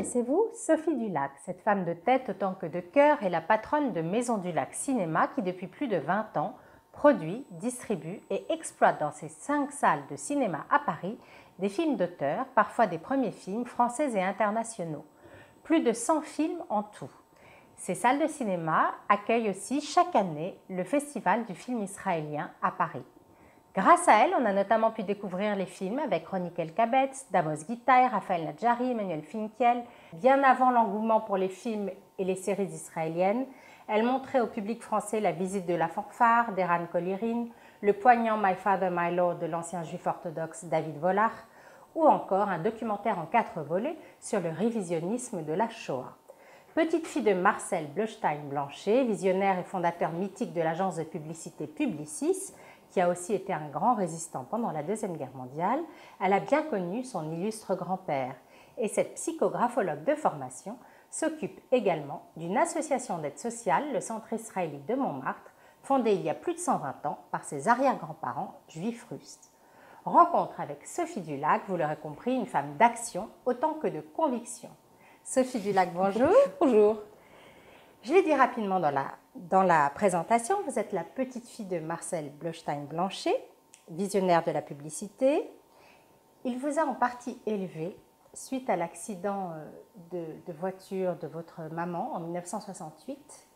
Connaissez-vous Sophie Dulac? Cette femme de tête autant que de cœur est la patronne de Maison Dulac Cinéma qui, depuis plus de 20 ans, produit, distribue et exploite dans ses 5 salles de cinéma à Paris des films d'auteur, parfois des premiers films français et internationaux. Plus de 100 films en tout. Ces salles de cinéma accueillent aussi chaque année le Festival du film israélien à Paris. Grâce à elle, on a notamment pu découvrir les films avec Ronick Elkabetz, Damos Gitay, Raphaël Nadjari, Emmanuel Finkiel. Bien avant l'engouement pour les films et les séries israéliennes, elle montrait au public français La visite de la fanfare d'Eran Kolirin, le poignant My Father, My Lord de l'ancien juif orthodoxe David Volach, ou encore un documentaire en 4 volets sur le révisionnisme de la Shoah. Petite fille de Marcel Bleustein-Blanchet, visionnaire et fondateur mythique de l'agence de publicité Publicis, qui a aussi été un grand résistant pendant la Deuxième Guerre mondiale, elle a bien connu son illustre grand-père. Et cette psychographologue de formation s'occupe également d'une association d'aide sociale, le Centre israélite de Montmartre, fondée il y a plus de 120 ans par ses arrière-grands-parents juifs russes. Rencontre avec Sophie Dulac, vous l'aurez compris, une femme d'action autant que de conviction. Sophie Dulac, bonjour. Bonjour. Je l'ai dit rapidement dans la présentation, vous êtes la petite fille de Marcel Bleustein-Blanchet, visionnaire de la publicité. Il vous a en partie élevé suite à l'accident de voiture de votre maman en 1968.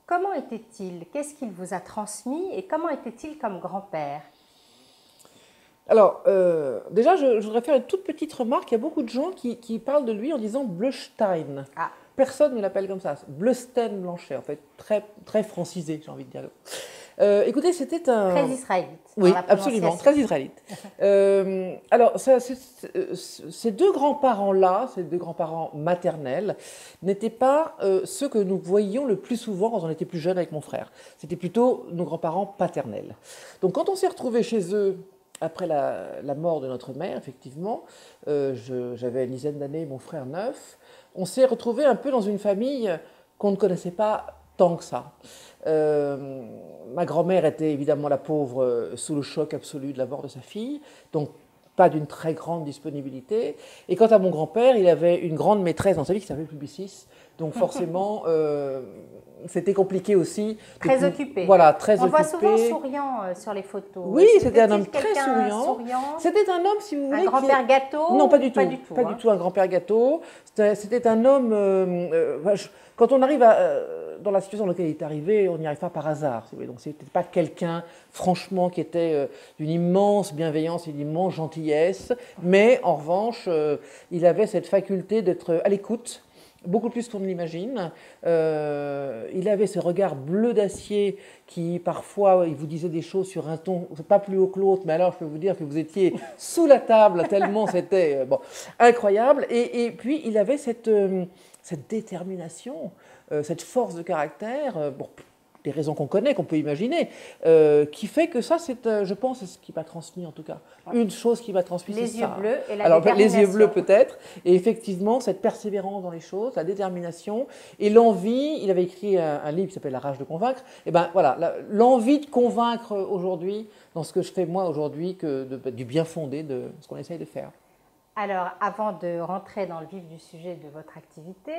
Comment était-il? Qu'est-ce qu'il vous a transmis et comment était-il comme grand-père? Alors, déjà, je voudrais faire une toute petite remarque. Il y a beaucoup de gens qui parlent de lui en disant Bleustein. Ah. Personne ne l'appelle comme ça. Bleustein-Blanchet, en fait, très francisé, j'ai envie de dire. Écoutez, c'était un... Très israélite. Oui, absolument, très israélite. Alors, ces deux grands-parents-là, ces deux grands-parents maternels, n'étaient pas ceux que nous voyions le plus souvent quand on était plus jeune avec mon frère. C'était plutôt nos grands-parents paternels. Donc, quand on s'est retrouvés chez eux, après la mort de notre mère, effectivement, j'avais une dizaine d'années, mon frère 9, on s'est retrouvés un peu dans une famille qu'on ne connaissait pas tant que ça. Ma grand-mère était évidemment la pauvre sous le choc absolu de la mort de sa fille, donc pas d'une très grande disponibilité. Et quant à mon grand-père, il avait une grande maîtresse dans sa vie qui s'appelait Publicis, donc forcément c'était compliqué aussi. Très occupé. Voilà, très occupé. On voit souvent souriant sur les photos. Oui, c'était un homme très souriant. C'était un homme, si vous voulez... Un grand-père gâteau? Non, pas du tout. Pas du tout un grand-père gâteau. C'était un homme... quand on arrive dans la situation dans laquelle il est arrivé, on n'y arrive pas par hasard. Donc, ce n'était pas quelqu'un, franchement, qui était d'une immense bienveillance et d'une immense gentillesse. Mais, en revanche, il avait cette faculté d'être à l'écoute, beaucoup plus qu'on ne l'imagine. Il avait ce regard bleu d'acier qui, parfois, il vous disait des choses sur un ton pas plus haut que l'autre, mais alors je peux vous dire que vous étiez sous la table tellement c'était incroyable. Et puis, il avait cette détermination, cette force de caractère, des raisons qu'on connaît, qu'on peut imaginer, qui fait que ça, je pense, c'est ce qui m'a transmis en tout cas. Une chose qui m'a transmis, c'est ça. Les yeux bleus et la Alors, détermination. les yeux bleus peut-être, et effectivement, cette persévérance dans les choses, la détermination et l'envie. Il avait écrit un livre qui s'appelle La rage de convaincre. Et ben voilà, l'envie de convaincre aujourd'hui, dans ce que je fais moi aujourd'hui, du bien fondé de ce qu'on essaye de faire. Alors, avant de rentrer dans le vif du sujet de votre activité,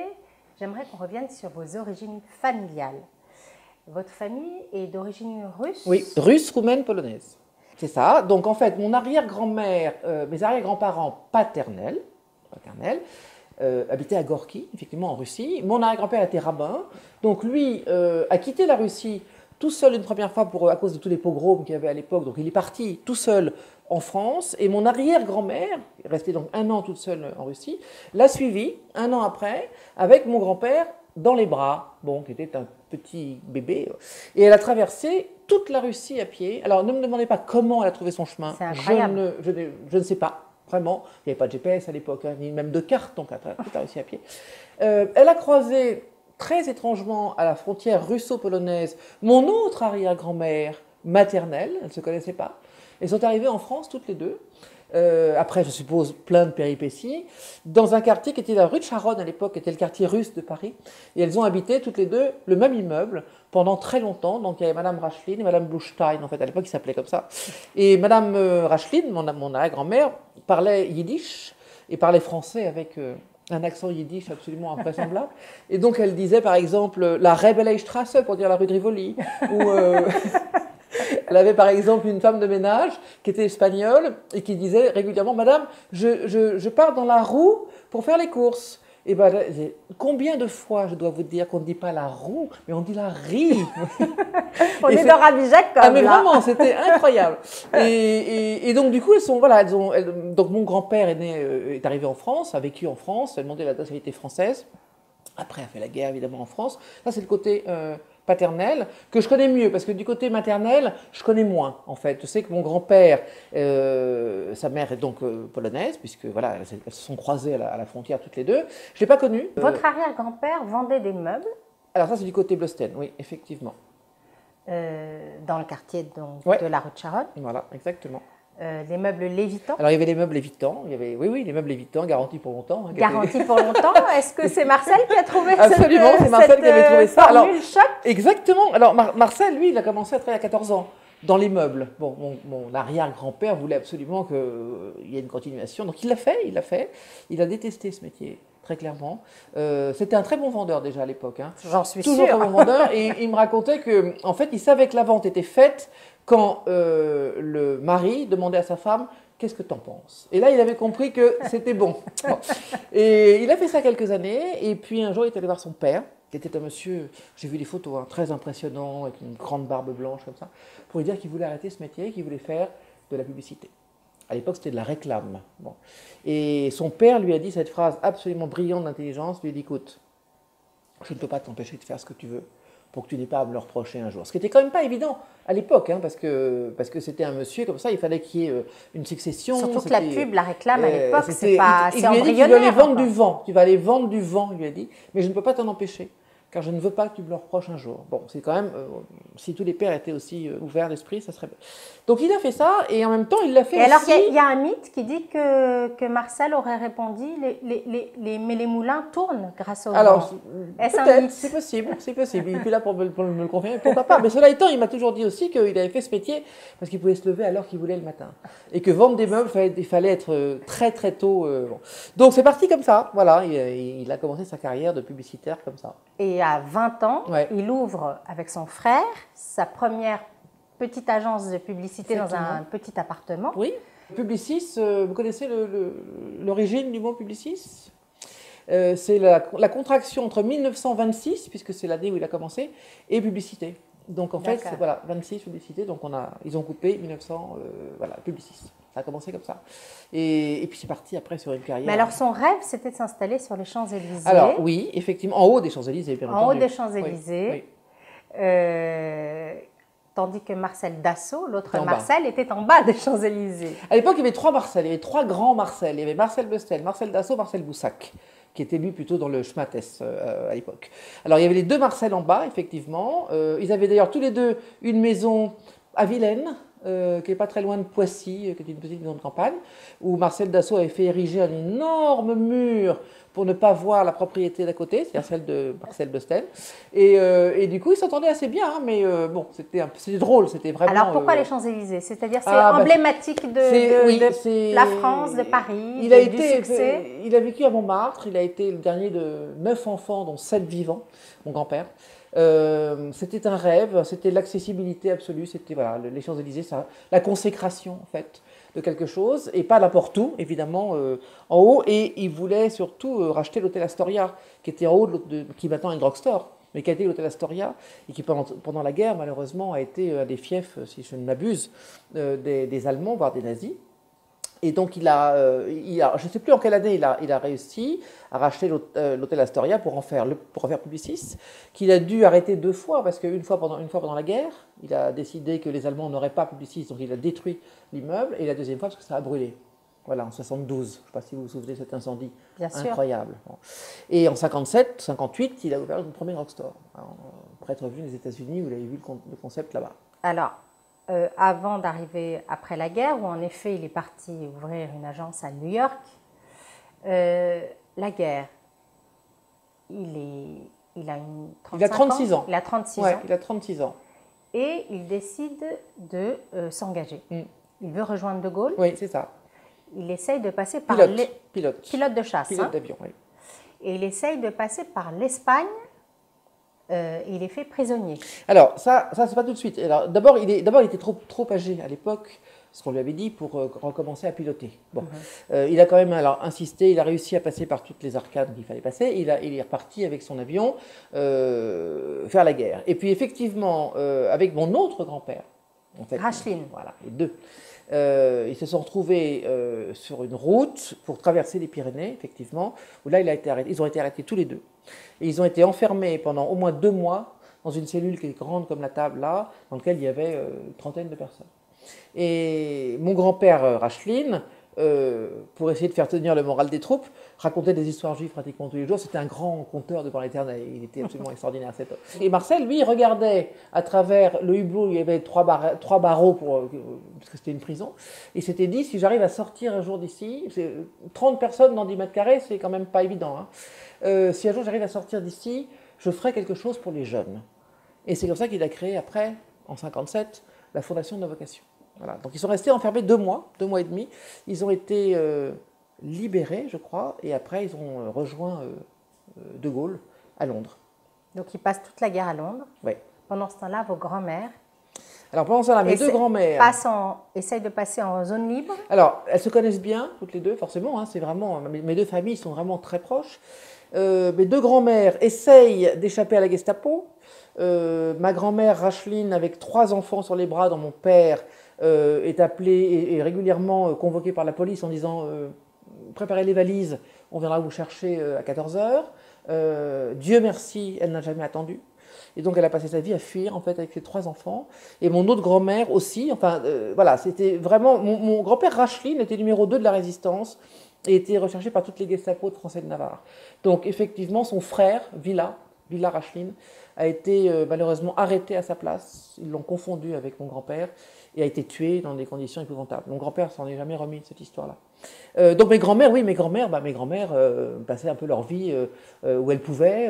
j'aimerais qu'on revienne sur vos origines familiales. Votre famille est d'origine russe? Oui, russe, roumaine, polonaise. C'est ça. Donc en fait, mon arrière-grand-mère, mes arrière-grands-parents paternels habitaient à Gorky, effectivement en Russie. Mon arrière-grand-père était rabbin. Donc lui a quitté la Russie tout seul une première fois à cause de tous les pogroms qu'il y avait à l'époque. Donc il est parti tout seul en France. Et mon arrière-grand-mère, restée donc 1 an toute seule en Russie, l'a suivi 1 an après avec mon grand-père dans les bras, qui était un petit bébé. Et elle a traversé toute la Russie à pied. Alors, ne me demandez pas comment elle a trouvé son chemin. C'est incroyable. Je ne sais pas, vraiment. Il n'y avait pas de GPS à l'époque, ni même de carte, donc elle a toute la Russie à pied. Elle a croisé, très étrangement, à la frontière russo-polonaise, mon autre arrière-grand-mère maternelle. Elles ne se connaissaient pas. Elles sont arrivées en France, toutes les deux. Après, je suppose, plein de péripéties, dans un quartier qui était la rue de Charonne à l'époque, qui était le quartier russe de Paris. Et elles ont habité toutes les deux le même immeuble pendant très longtemps. Donc il y avait Madame Rachlin et Madame Bleustein, en fait, à l'époque, ils s'appelaient comme ça. Et Madame Rachlin, mon arrière-grand-mère, parlait yiddish. et parlait français avec un accent yiddish absolument invraisemblable. Et donc elle disait par exemple la Rebelleistrasse pour dire la rue de Rivoli. Ou elle avait par exemple une femme de ménage qui était espagnole et qui disait régulièrement « Madame, je pars dans la roue pour faire les courses ». Et ben, combien de fois je dois vous dire qu'on ne dit pas la roue, mais on dit la rie. On est dans Rabbi Jacob. Ah mais vraiment, c'était incroyable. Et donc du coup, donc mon grand-père est arrivé en France, a vécu en France, a demandé la nationalité française. Après, a fait la guerre évidemment en France. Ça, c'est le côté paternel que je connais mieux, parce que du côté maternel, je connais moins en fait. Je sais que mon grand-père, sa mère est donc polonaise, puisque voilà, elles se sont croisées à la frontière toutes les deux. Je l'ai pas connu. Votre arrière-grand-père vendait des meubles. Alors ça, c'est du côté Blosten, oui, effectivement. Dans le quartier donc, ouais. de la rue de Charonne. Voilà, exactement. Les meubles Lévitan. Alors il y avait les meubles Lévitan, oui, les meubles Lévitan, garantis pour longtemps. Hein, garantis pour longtemps. Est-ce que c'est Marcel qui a trouvé Absolument, c'est Marcel qui avait trouvé ça. Alors, choc. Exactement. Alors Marcel, lui, il a commencé à travailler à 14 ans dans les meubles. Bon, mon arrière-grand-père voulait absolument qu'il y ait une continuation, donc il l'a fait. Il a détesté ce métier. Très clairement. C'était un très bon vendeur déjà à l'époque. Hein. J'en suis Toujours sûre. très bon vendeur. Et il me racontait qu'en fait, il savait que la vente était faite quand le mari demandait à sa femme « Qu'est-ce que tu en penses ?» Et là, il avait compris que c'était bon. Et il a fait ça quelques années. Et puis un jour, il est allé voir son père, qui était un monsieur, j'ai vu des photos, hein, très impressionnant, avec une grande barbe blanche comme ça, pour lui dire qu'il voulait arrêter ce métier, qu'il voulait faire de la publicité. À l'époque, c'était de la réclame. Bon. Et son père lui a dit cette phrase absolument brillante d'intelligence, lui a dit « Écoute, je ne peux pas t'empêcher de faire ce que tu veux pour que tu n'aies pas à me le reprocher un jour. » Ce qui n'était quand même pas évident à l'époque, hein, parce que c'était un monsieur comme ça, il fallait qu'il y ait une succession. Surtout que la pub, la réclame à l'époque, c'est il embryonnaire. Il lui a dit « Tu vas aller vendre du vent, tu vas aller vendre du vent, il lui a dit, mais je ne peux pas t'en empêcher. Car je ne veux pas que tu me le reproches un jour. » Bon, c'est quand même, si tous les pères étaient aussi ouverts d'esprit, ça serait... Donc il a fait ça, et en même temps, il l'a fait et aussi... alors, il y a un mythe qui dit que Marcel aurait répondu mais les moulins tournent grâce au vent. Alors, peut-être, c'est possible. Il n'est plus là pour me le confirmer, pourquoi pas. Mais cela étant, il m'a toujours dit aussi qu'il avait fait ce métier parce qu'il pouvait se lever à l'heure qu'il voulait le matin. Et que vendre des meubles, il fallait être très très tôt. Bon. Donc c'est parti comme ça, voilà, il a commencé sa carrière de publicitaire comme ça. Et à 20 ans, il ouvre avec son frère sa première petite agence de publicité dans un petit appartement. Oui. Publicis, vous connaissez l'origine du mot Publicis ? C'est la contraction entre 1926, puisque c'est l'année où il a commencé, et publicité. Donc en fait, voilà, 26 publicité, donc ils ont coupé 1900, voilà, Publicis. Ça a commencé comme ça. Et puis c'est parti après sur une carrière. Mais alors son rêve, c'était de s'installer sur les Champs-Élysées. Alors oui, effectivement, en haut des Champs-Élysées, bien entendu. En haut des Champs-Élysées. Oui. Tandis que Marcel Dassault, l'autre Marcel, était en bas des Champs-Élysées. À l'époque, il y avait 3 Marcel, il y avait 3 grands Marcel. Il y avait Marcel Bestel, Marcel Dassault, Marcel Boussac, qui était lui plutôt dans le Schmattès à l'époque. Alors il y avait les 2 Marcel en bas, effectivement. Ils avaient d'ailleurs tous les deux une maison à Vilaine, qui n'est pas très loin de Poissy, qui est une petite maison de campagne, où Marcel Dassault avait fait ériger un énorme mur pour ne pas voir la propriété d'à côté, c'est-à-dire celle de Marcel Bestel. Et du coup, ils s'entendaient assez bien, hein, mais bon, c'était drôle, c'était vraiment... Alors pourquoi les Champs-Élysées ? C'est-à-dire c'est emblématique de la France, de Paris, du succès. Il a vécu à Montmartre, il a été le dernier de 9 enfants, dont 7 vivants, mon grand-père. C'était un rêve, c'était l'accessibilité absolue, c'était voilà, les Champs-Élysées, la consécration en fait de quelque chose, et pas n'importe où, évidemment, en haut. Et il voulait surtout racheter l'hôtel Astoria, qui était en haut, qui maintenant est un drugstore, mais qui a été l'hôtel Astoria, et qui pendant la guerre, malheureusement, a été un des fiefs, si je ne m'abuse, des Allemands, voire des nazis. Et donc, je ne sais plus en quelle année il a réussi à racheter l'hôtel Astoria pour en faire Publicis, qu'il a dû arrêter 2 fois, parce qu'une fois pendant la guerre, il a décidé que les Allemands n'auraient pas Publicis, donc il a détruit l'immeuble, et la deuxième fois parce que ça a brûlé. Voilà, en 72. Je ne sais pas si vous vous souvenez de cet incendie. Bien incroyable. Sûr. Bon. Et en 57, 58, il a ouvert son premier drugstore. Après être venu des États-Unis, vous avez vu le concept là-bas. Alors, avant d'arriver après la guerre, où en effet il est parti ouvrir une agence à New York, la guerre, il a 36 ans. Il a 36 ouais, ans. Il a 36 ans. Et il décide de s'engager. Il veut rejoindre De Gaulle. Oui, c'est ça. il essaye de passer par pilote de chasse. Pilote d'avion, oui. Et il essaye de passer par l'Espagne. Il est fait prisonnier. Alors, ça c'est pas tout de suite. D'abord, il était trop âgé à l'époque, ce qu'on lui avait dit, pour recommencer à piloter. Bon. Il a quand même insisté, il a réussi à passer par toutes les arcades qu'il fallait passer. Il est reparti avec son avion faire la guerre. Et puis, effectivement, avec mon autre grand-père, en fait, Rachlin. Voilà, les deux. Ils se sont retrouvés sur une route pour traverser les Pyrénées, effectivement, où là, ils ont été arrêtés tous les deux. Et ils ont été enfermés pendant au moins 2 mois dans une cellule qui est grande comme la table là, dans laquelle il y avait une trentaine de personnes. Et mon grand-père Rachlin, pour essayer de faire tenir le moral des troupes, racontait des histoires juives pratiquement tous les jours. C'était un grand conteur devant l'éternel. Il était absolument extraordinaire, cet homme. Et Marcel, lui, regardait à travers le hublot, il y avait 3 barreaux, parce que c'était une prison. Il s'était dit, si j'arrive à sortir un jour d'ici, 30 personnes dans 10 mètres carrés, c'est quand même pas évident. Hein. Si un jour j'arrive à sortir d'ici, je ferai quelque chose pour les jeunes. Et c'est comme ça qu'il a créé après, en 1957, la Fondation de la Vocation. Voilà. Donc ils sont restés enfermés 2 mois et demi. Ils ont été libérés, je crois, et après ils ont rejoint De Gaulle à Londres. Donc ils passent toute la guerre à Londres. Oui. Pendant ce temps-là, vos grands-mères. Alors pendant ce temps-là, mes deux grands-mères essayent de passer en zone libre. Alors elles se connaissent bien, toutes les deux, forcément. Hein, c'est vraiment mes 2 familles sont vraiment très proches. Mes 2 grands-mères essayent d'échapper à la Gestapo. Ma grand-mère Rachlin, avec 3 enfants sur les bras, dont mon père est appelée et régulièrement convoquée par la police en disant préparez les valises, on viendra vous chercher à 14h. Dieu merci, elle n'a jamais attendu. Et donc elle a passé sa vie à fuir en fait avec ses 3 enfants. Et mon autre grand-mère aussi. Enfin voilà, c'était vraiment mon grand-père Rachlin était numéro 2 de la résistance et était recherché par toutes les Gestapo de Français de Navarre. Donc effectivement, son frère Villa Rachlin a été malheureusement arrêté à sa place. Ils l'ont confondu avec mon grand-père et a été tué dans des conditions épouvantables. Mon grand-père s'en est jamais remis de cette histoire-là. Donc mes grands-mères passaient un peu leur vie où elles pouvaient.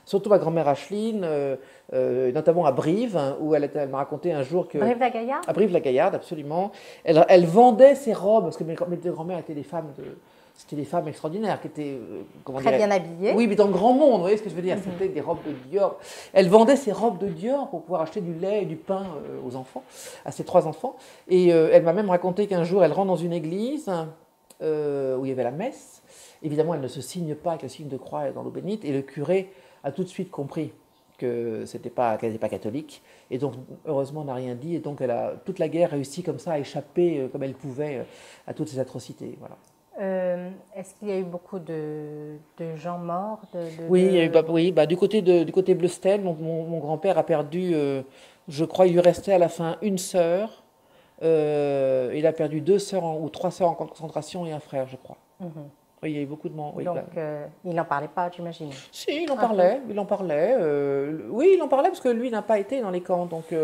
Surtout ma grand-mère Rachlin, notamment à Brive, hein, où elle m'a raconté un jour que... Brive-la-Gaillarde ? À Brive-la-Gaillarde, absolument. Elle vendait ses robes, parce que mes 2 grands-mères étaient des femmes C'était des femmes extraordinaires qui étaient très bien habillées. Oui, mais dans le grand monde, vous voyez ce que je veux dire. C'était des robes de Dior. Elle vendait ses robes de Dior pour pouvoir acheter du lait et du pain aux enfants, à ses 3 enfants. Et elle m'a même raconté qu'un jour, elle rentre dans une église où il y avait la messe. Évidemment, elle ne se signe pas avec le signe de croix dans l'eau bénite. Et le curé a tout de suite compris qu'elle n'était pas catholique. Et donc, heureusement, n'a rien dit. Et donc, elle a toute la guerre réussi comme ça à échapper comme elle pouvait à toutes ces atrocités. Voilà. Est-ce qu'il y a eu beaucoup de gens morts Oui, il y a eu, du côté Bleustel, mon grand-père a perdu, je crois, il lui restait à la fin une sœur. Il a perdu 2 sœurs ou 3 sœurs en concentration et un frère, je crois. Oui, il y a eu beaucoup de morts. Oui, donc, il n'en parlait pas, j'imagine. Si, il en parlait. Oui, il en parlait parce que lui n'a pas été dans les camps, donc...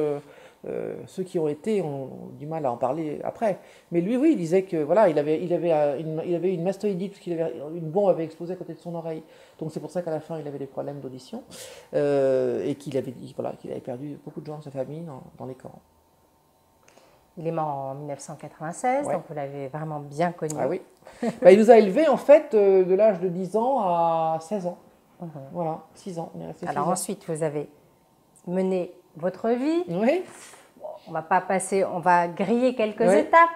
ceux qui ont été ont du mal à en parler après. Mais lui, oui, il disait que voilà, il avait une mastoïdite parce qu'il avait une bombe avait explosé à côté de son oreille. Donc c'est pour ça qu'à la fin, il avait des problèmes d'audition et qu'il avait dit qu'il avait perdu beaucoup de gens de sa famille dans les camps. Il est mort en 1996, donc vous l'avez vraiment bien connu. Ah oui. Il nous a élevés en fait de l'âge de 10 ans à 16 ans. Voilà, 6 ans. On est resté 6 ans. Alors ensuite, vous avez mené votre vie. Oui. Bon, on va pas passer, on va griller quelques étapes.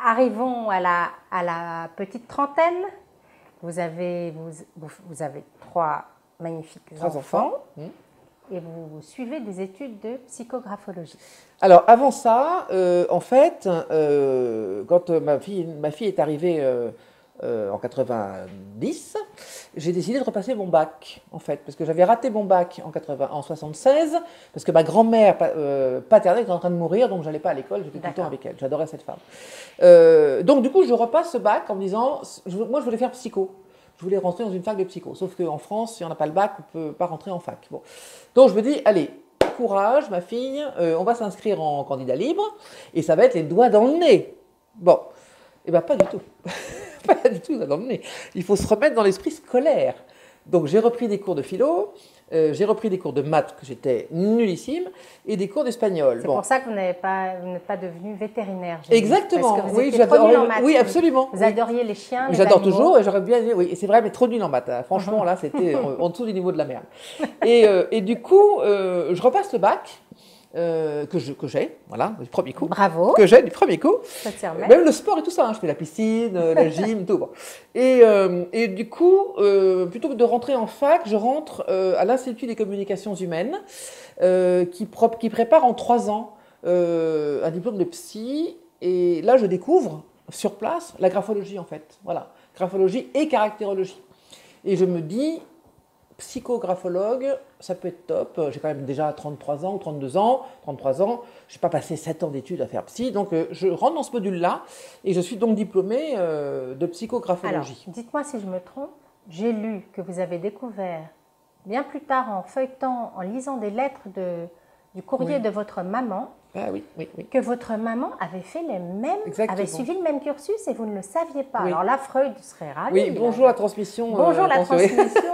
Arrivons à la petite trentaine. Vous avez 3 magnifiques enfants. Et vous suivez des études de psychographologie. Alors avant ça, en fait, quand ma fille est arrivée en 90, j'ai décidé de repasser mon bac, en fait, parce que j'avais raté mon bac en 76, parce que ma grand-mère paternelle était en train de mourir, donc je n'allais pas à l'école, j'étais tout le temps avec elle. J'adorais cette femme. Donc du coup, je repasse ce bac en me disant, moi je voulais faire psycho. Je voulais rentrer dans une fac de psycho, sauf qu'en France, si on n'a pas le bac, on ne peut pas rentrer en fac. Bon. Donc je me dis, allez, courage, ma fille, on va s'inscrire en candidat libre, et ça va être les doigts dans le nez. Bon, eh bien pas du tout. Pas du tout dans le nez. Il faut se remettre dans l'esprit scolaire. Donc j'ai repris des cours de philo, j'ai repris des cours de maths que j'étais nullissime et des cours d'espagnol. C'est pour ça que vous n'êtes pas devenu vétérinaire. Exactement. Parce que vous étiez trop nul en maths. Oui, absolument. Vous adoriez les chiens, les J'adore animaux. toujours et j'aurais bien aimé. Oui, c'est vrai, mais trop nul en maths. Hein. Franchement, là, c'était en dessous du niveau de la merde. Et du coup, je repasse le bac. Que j'ai, voilà, du premier coup. Bravo. Que j'ai du premier coup. Ça t'y remet. Même le sport et tout ça, hein. Je fais la piscine, la gym, tout. Bon. Et du coup, plutôt que de rentrer en fac, je rentre à l'Institut des communications humaines, qui prépare en 3 ans un diplôme de psy. Et là, je découvre sur place la graphologie, en fait. Voilà, graphologie et caractérologie. Et je me dis, psychographologue, ça peut être top. J'ai quand même déjà 33 ans ou 32 ans. 33 ans, je n'ai pas passé 7 ans d'études à faire psy. Donc, je rentre dans ce module-là et je suis donc diplômée de psychographologie. Alors, dites-moi si je me trompe. J'ai lu que vous avez découvert, bien plus tard en feuilletant, en lisant des lettres du courrier de votre maman, Ah oui. que votre maman avait fait avait suivi le même cursus et vous ne le saviez pas. Oui. Alors là, Freud serait ravi. Oui, bonjour la transmission. Bonjour la transmission.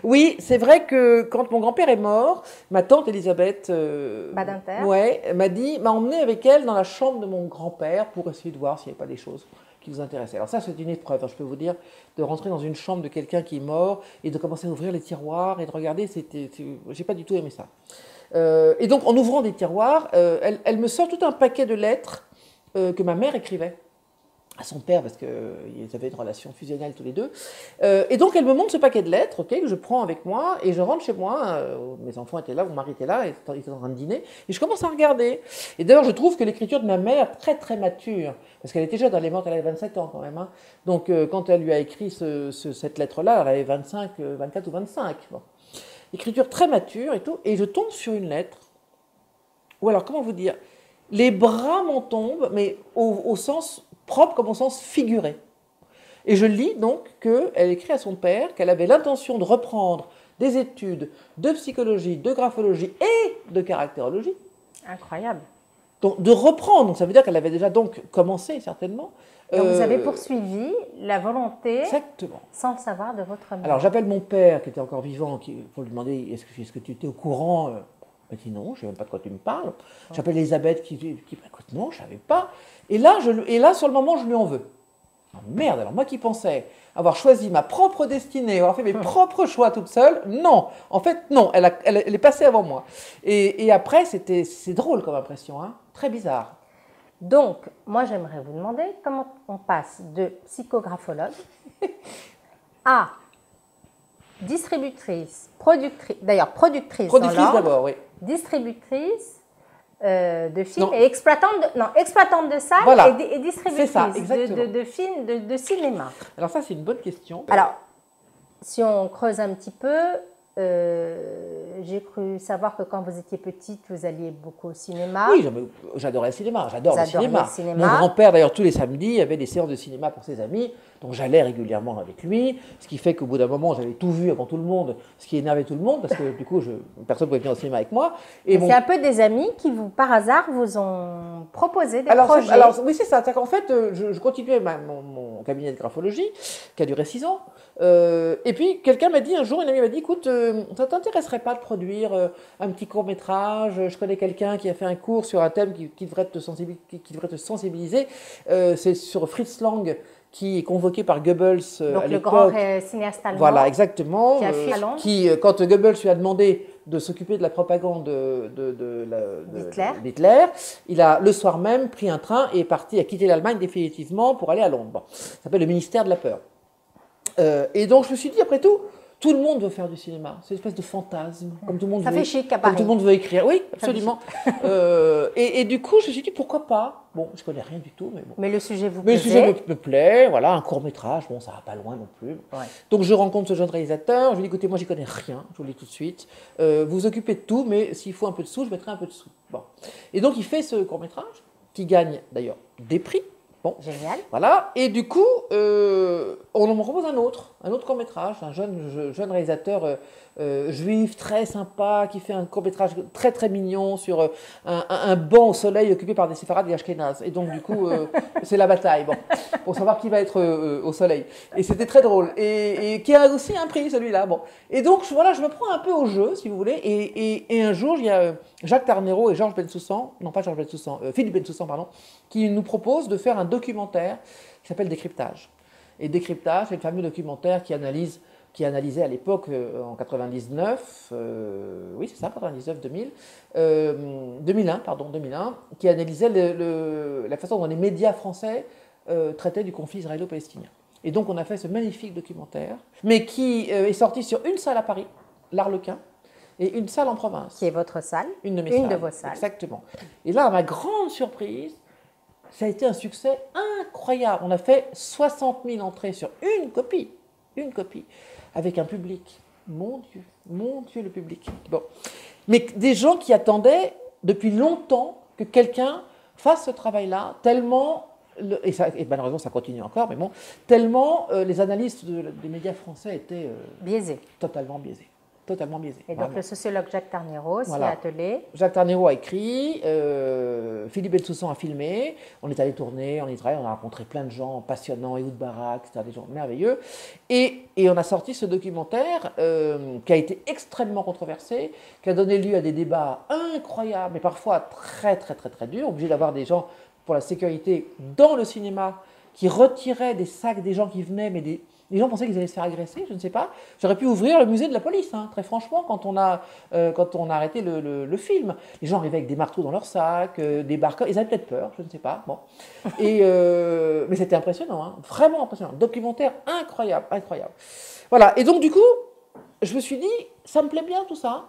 Oui, c'est vrai que quand mon grand-père est mort, ma tante Elisabeth Badinter m'a emmenée avec elle dans la chambre de mon grand-père pour essayer de voir s'il n'y avait pas des choses qui vous intéressaient. Alors ça, c'est une épreuve, hein, je peux vous dire, de rentrer dans une chambre de quelqu'un qui est mort et de commencer à ouvrir les tiroirs et de regarder, j'ai pas du tout aimé ça. Et donc, en ouvrant des tiroirs, elle me sort tout un paquet de lettres que ma mère écrivait à son père, parce qu'ils avaient une relation fusionnelle tous les deux. Et donc, elle me montre ce paquet de lettres, que je prends avec moi, et je rentre chez moi. Mes enfants étaient là, mon mari était là, ils étaient en train de dîner, et je commence à regarder. Et d'ailleurs, je trouve que l'écriture de ma mère est très, très mature, parce qu'elle était jeune, elle est morte, elle avait 27 ans quand même. Hein. Donc, quand elle lui a écrit cette lettre-là, elle avait 24 ou 25. Bon. Écriture très mature et tout, et je tombe sur une lettre, ou alors, comment vous dire, les bras m'en tombent, mais au sens propre comme au sens figuré. Et je lis donc qu'elle écrit à son père qu'elle avait l'intention de reprendre des études de psychologie, de graphologie et de caractérologie. Incroyable. Donc, de reprendre, donc ça veut dire qu'elle avait déjà donc commencé certainement. Donc vous avez poursuivi la volonté, exactement, sans le savoir, de votre mère. Alors j'appelle mon père qui était encore vivant pour lui demander est-ce que tu étais au courant. Il m'a dit non, je ne sais même pas de quoi tu me parles. J'appelle Elisabeth qui écoute non, je ne savais pas. Et là, sur le moment, je lui en veux. Oh, merde, alors moi qui pensais avoir choisi ma propre destinée, avoir fait mes propres choix toute seule, non. En fait, non, elle est passée avant moi. Et après, c'est drôle comme impression, hein, très bizarre. Donc, moi, j'aimerais vous demander comment on passe de psychographologue à distributrice, productrice d'abord, oui. Distributrice de films et exploitante de salles voilà. et distributrice de films, de cinéma. Alors ça, c'est une bonne question. Alors, si on creuse un petit peu, j'ai cru savoir que quand vous étiez petite, vous alliez beaucoup au cinéma. Oui, j'adorais le cinéma, j'adore le cinéma. Mon grand-père, d'ailleurs, tous les samedis, avait des séances de cinéma pour ses amis, donc j'allais régulièrement avec lui, ce qui fait qu'au bout d'un moment, j'avais tout vu avant tout le monde, ce qui énervait tout le monde, parce que du coup, personne ne pouvait venir au cinéma avec moi. Et c'est un peu des amis qui, par hasard, vous ont proposé des projets. Oui, c'est ça. En fait, je continuais mon cabinet de graphologie, qui a duré 6 ans. Et puis, quelqu'un m'a dit, un jour, une amie m'a dit, écoute, ça t'intéresserait pas de produire un petit court-métrage? Je connais quelqu'un qui a fait un cours sur un thème qui devrait te sensibiliser. C'est sur Fritz Lang, qui est convoqué par Goebbels à l'époque. Le grand cinéaste allemand. Voilà, exactement. Qui a fui à Londres. Quand Goebbels lui a demandé de s'occuper de la propagande d'Hitler, il a le soir même pris un train et est parti, a quitté l'Allemagne définitivement pour aller à Londres. Bon, ça s'appelle le ministère de la peur. Et donc je me suis dit, après tout le monde veut faire du cinéma. C'est une espèce de fantasme. Comme tout le monde ça fait chic à Paris. Comme tout le monde veut écrire. Oui, absolument. Et du coup, je me suis dit, pourquoi pas? Bon, je ne connais rien du tout, mais bon. Mais le sujet vous plaît. Le sujet me plaît. Voilà, un court-métrage. Bon, ça va pas loin non plus. Ouais. Donc, je rencontre ce jeune réalisateur. Je lui dis, écoutez, moi, j'y connais rien. Je vous le dis tout de suite. Vous vous occupez de tout, mais s'il faut un peu de sous, je mettrai un peu de sous. Bon. Et donc, il fait ce court-métrage, qui gagne d'ailleurs des prix. Bon. Génial. Voilà, et du coup, on me propose un autre court-métrage, un jeune réalisateur juif très sympa qui fait un court-métrage très très mignon sur un banc au soleil occupé par des séfarades et ashkénazes. Et donc, du coup, c'est la bataille, bon, pour savoir qui va être au soleil. Et c'était très drôle, et qui a aussi un prix, celui-là. Bon. Et donc, voilà, je me prends un peu au jeu, si vous voulez, et un jour, il y a Jacques Tarnero et Georges Bensoussan, non pas Georges Bensoussan, Philippe Bensoussan, pardon, qui nous proposent de faire un documentaire qui s'appelle Décryptage. Et Décryptage, c'est le fameux documentaire qui analysait à l'époque, en 99, oui c'est ça, 99-2000, 2001, qui analysait la façon dont les médias français traitaient du conflit israélo-palestinien. Et donc on a fait ce magnifique documentaire, mais qui est sorti sur une salle à Paris, l'Arlequin, et une salle en province. Qui est votre salle. Une de mes salles. Une de vos salles. Exactement. Et là, à ma grande surprise, ça a été un succès incroyable. On a fait 60 000 entrées sur une copie, avec un public. Mon Dieu, le public. Bon. Mais des gens qui attendaient depuis longtemps que quelqu'un fasse ce travail-là, tellement, et malheureusement ça continue encore, mais bon, tellement les analystes des médias français étaient biaisés. Totalement biaisés. Totalement biaisé. Et donc vraiment. Le sociologue Jacques Tarnero s'y a attelé. Jacques Tarnero a écrit, Philippe Bensoussan a filmé, on est allé tourner en Israël, on a rencontré plein de gens passionnants, Ehud Barak, c'était des gens merveilleux, et on a sorti ce documentaire qui a été extrêmement controversé, qui a donné lieu à des débats incroyables, mais parfois très très très très durs, obligé d'avoir des gens pour la sécurité dans le cinéma qui retiraient des sacs des gens qui venaient, mais les gens pensaient qu'ils allaient se faire agresser, je ne sais pas. J'aurais pu ouvrir le musée de la police, hein, très franchement, quand on a arrêté le film. Les gens arrivaient avec des marteaux dans leurs sacs, des barcodes, ils avaient peut-être peur, je ne sais pas. Bon. Mais c'était impressionnant, hein, vraiment impressionnant. Documentaire incroyable, incroyable. Voilà, et donc du coup, je me suis dit, ça me plaît bien tout ça.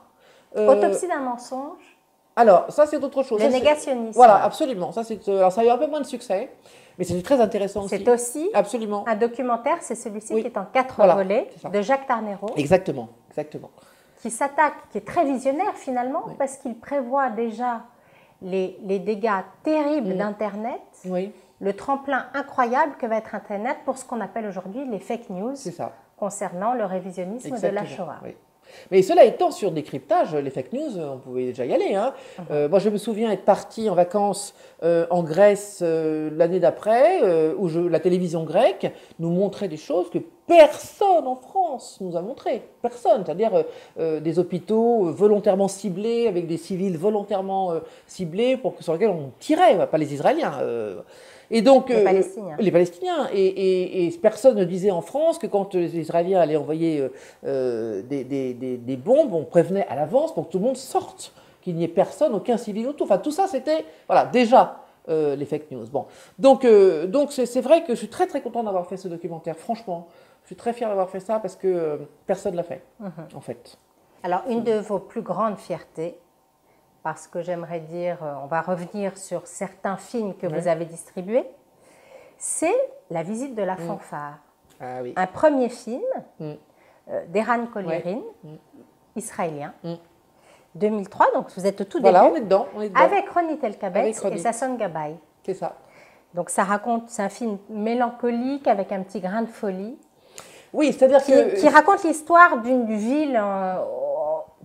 Autopsie d'un mensonge. Alors, ça c'est autre chose. Le négationnisme. Voilà, absolument. Alors ça a eu un peu moins de succès. Mais c'était très intéressant aussi. C'est aussi absolument. Un documentaire, c'est celui-ci qui est en 4 volets, de Jacques Tarnero. Exactement. Qui s'attaque, qui est très visionnaire finalement, parce qu'il prévoit déjà les dégâts terribles d'Internet, le tremplin incroyable que va être Internet pour ce qu'on appelle aujourd'hui les fake news concernant le révisionnisme de la Shoah. Oui. Mais cela étant, sur Décryptage, les fake news, on pouvait déjà y aller. Hein. Moi, je me souviens être parti en vacances en Grèce l'année d'après, où la télévision grecque nous montrait des choses que personne en France nous a montrées. Personne. C'est-à-dire des hôpitaux volontairement ciblés, avec des civils volontairement ciblés, sur lesquels on tirait, pas les Israéliens. Et donc, les Palestiniens. Les Palestiniens. Et personne ne disait en France que quand les Israéliens allaient envoyer des bombes, on prévenait à l'avance pour que tout le monde sorte, qu'il n'y ait personne, aucun civil autour. Enfin, tout ça, c'était déjà les fake news. Bon. Donc c'est vrai que je suis très très content d'avoir fait ce documentaire, franchement. Je suis très fier d'avoir fait ça parce que personne ne l'a fait, en fait. Alors, une de vos plus grandes fiertés, parce que j'aimerais dire, on va revenir sur certains films que vous avez distribués, c'est La visite de la fanfare. Ah, oui. Un premier film d'Eran Kolerin, israélien, 2003, donc vous êtes au tout début. Voilà, on est dedans. Avec Ronit Elkabetz et Sasson Gabay. C'est ça. Donc ça raconte, c'est un film mélancolique avec un petit grain de folie. Oui, c'est-à-dire qui raconte l'histoire d'une ville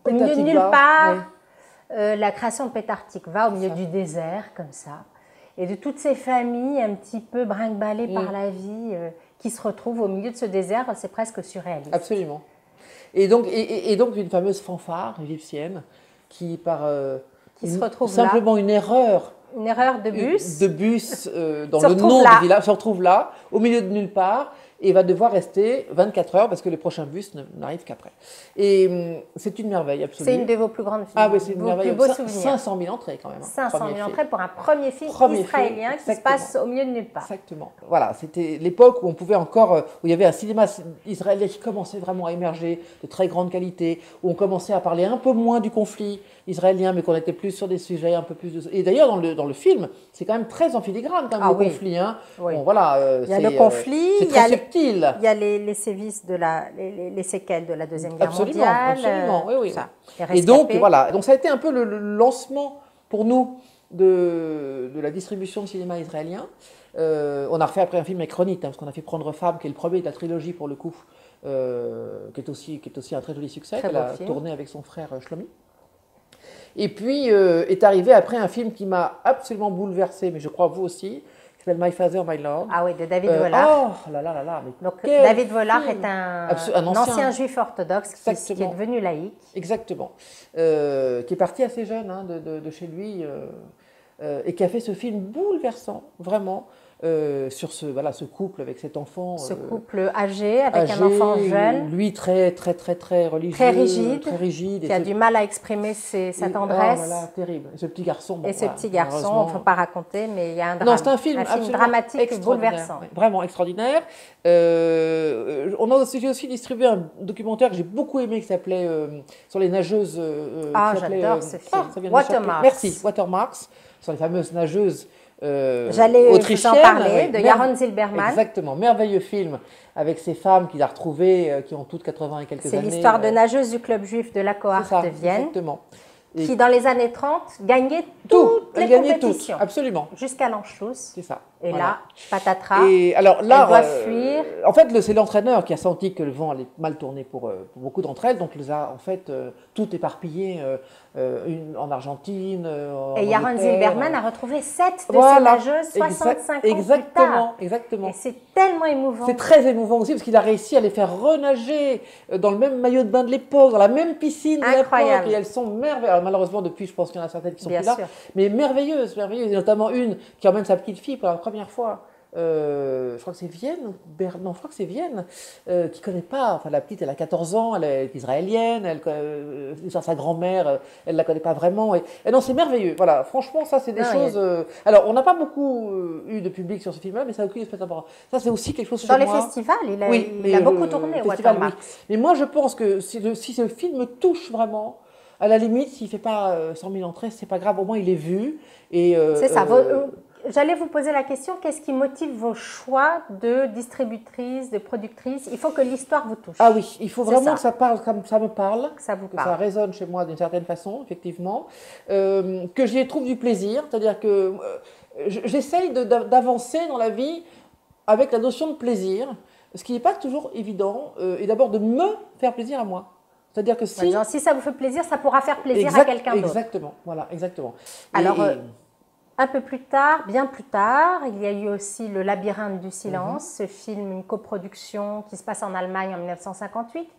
au milieu de nulle part. La création de Petar Tikva au milieu du désert, comme ça, et de toutes ces familles un petit peu brinque-ballées par la vie qui se retrouvent au milieu de ce désert, c'est presque surréaliste. Absolument. Et donc une fameuse fanfare égyptienne qui se retrouve simplement là. Une erreur de bus, dans le nom du village, se retrouve là, au milieu de nulle part, et va devoir rester 24 heures parce que les prochains bus n'arrivent qu'après. Et c'est une merveille absolue. C'est une de vos plus grandes films. Ah oui, c'est une merveille. 500 000 entrées quand même. 500 000 entrées pour un premier film israélien qui se passe au milieu de nulle part. Exactement. Voilà, c'était l'époque où on pouvait encore, où il y avait un cinéma israélien qui commençait vraiment à émerger, de très grande qualité, où on commençait à parler un peu moins du conflit israélien, mais qu'on était plus sur des sujets un peu plus de... Et d'ailleurs, dans le film, c'est quand même très en filigrane, quand même, le conflit. Hein. Oui. Bon, voilà, il y a le conflit, c'est très subtil. Il y a les sévices les séquelles de la Deuxième Guerre mondiale. Absolument, oui. Ça, et donc, voilà. Donc, ça a été un peu le lancement pour nous de la distribution de cinéma israélien. On a refait après un film avec Ronit, parce qu'on a fait Prendre Femme, qui est le premier de la trilogie pour le coup, qui est aussi un très joli succès, qu'elle a tourné avec son frère Shlomi. Et puis est arrivé après un film qui m'a absolument bouleversé, mais je crois vous aussi, qui s'appelle My Father, My Lord. Ah oui, de David Vollard. Oh là là là là. Donc David Vollard est un ancien juif orthodoxe qui est devenu laïque. Exactement. Qui est parti assez jeune de chez lui et qui a fait ce film bouleversant, vraiment. Sur ce couple avec cet enfant. Ce couple âgé, avec un enfant jeune. Lui, très religieux. Très rigide. Qui a du mal à exprimer sa tendresse. Voilà, terrible. Et ce petit garçon. Et ce petit garçon, on ne peut pas raconter, mais il y a un drame. Non, c'est un film dramatique, bouleversant. Vraiment extraordinaire. On a aussi distribué un documentaire que j'ai beaucoup aimé qui s'appelait sur les nageuses. J'adore ce film. Watermarks. Merci, Watermarks. Sur les fameuses nageuses. J'allais vous en parler, de Yaron Zilberman. Exactement, merveilleux film avec ces femmes qu'il a retrouvées, qui ont toutes 80 et quelques années. C'est l'histoire de nageuses du club juif de la Cohort de Vienne. Exactement. Qui, dans les années 30, gagnait toutes les compétitions. Absolument. Jusqu'à l'Anschluss. C'est ça. Et là, patatras, et alors là, elles doivent fuir. En fait, c'est l'entraîneur qui a senti que le vent allait mal tourner pour beaucoup d'entre elles. Donc, il les a en fait tout éparpillé en Argentine, et Yaron Zilberman a retrouvé 7 de ces nageuses 65 ans plus tard. Exactement. Et c'est tellement émouvant. C'est très émouvant aussi parce qu'il a réussi à les faire renager dans le même maillot de bain de l'époque, dans la même piscine de l'époque. Et elles sont merveilleuses. Alors, malheureusement, depuis, je pense qu'il y en a certaines qui sont plus là. Mais merveilleuses. Et notamment une qui emmène sa petite fille pour la première fois. Je crois que c'est Vienne, non, je crois que c'est Vienne, qui ne connaît pas, enfin la petite elle a 14 ans, elle est israélienne, sa grand-mère, elle ne la connaît pas vraiment, et non c'est merveilleux, voilà, franchement ça c'est des choses, alors on n'a pas beaucoup eu de public sur ce film-là, mais ça a aucune espèce d'importance, ça c'est aussi quelque chose dans les festivals, il a beaucoup tourné, Watermarks. Oui. Mais moi je pense que si ce film touche vraiment, à la limite s'il ne fait pas 100 000 entrées, c'est pas grave, au moins il est vu, et c'est ça, j'allais vous poser la question, qu'est-ce qui motive vos choix de distributrice, de productrice? Il faut que l'histoire vous touche. Ah oui, il faut vraiment que ça parle comme ça me parle, que ça vous que parle. Ça résonne chez moi d'une certaine façon, effectivement, que j'y trouve du plaisir, c'est-à-dire que j'essaye d'avancer dans la vie avec la notion de plaisir, ce qui n'est pas toujours évident, et d'abord de me faire plaisir à moi. C'est-à-dire que si ça vous fait plaisir, ça pourra faire plaisir à quelqu'un d'autre. Exactement, voilà, exactement. Alors, un peu plus tard, bien plus tard, il y a eu aussi Le Labyrinthe du silence, ce film, une coproduction qui se passe en Allemagne en 1958,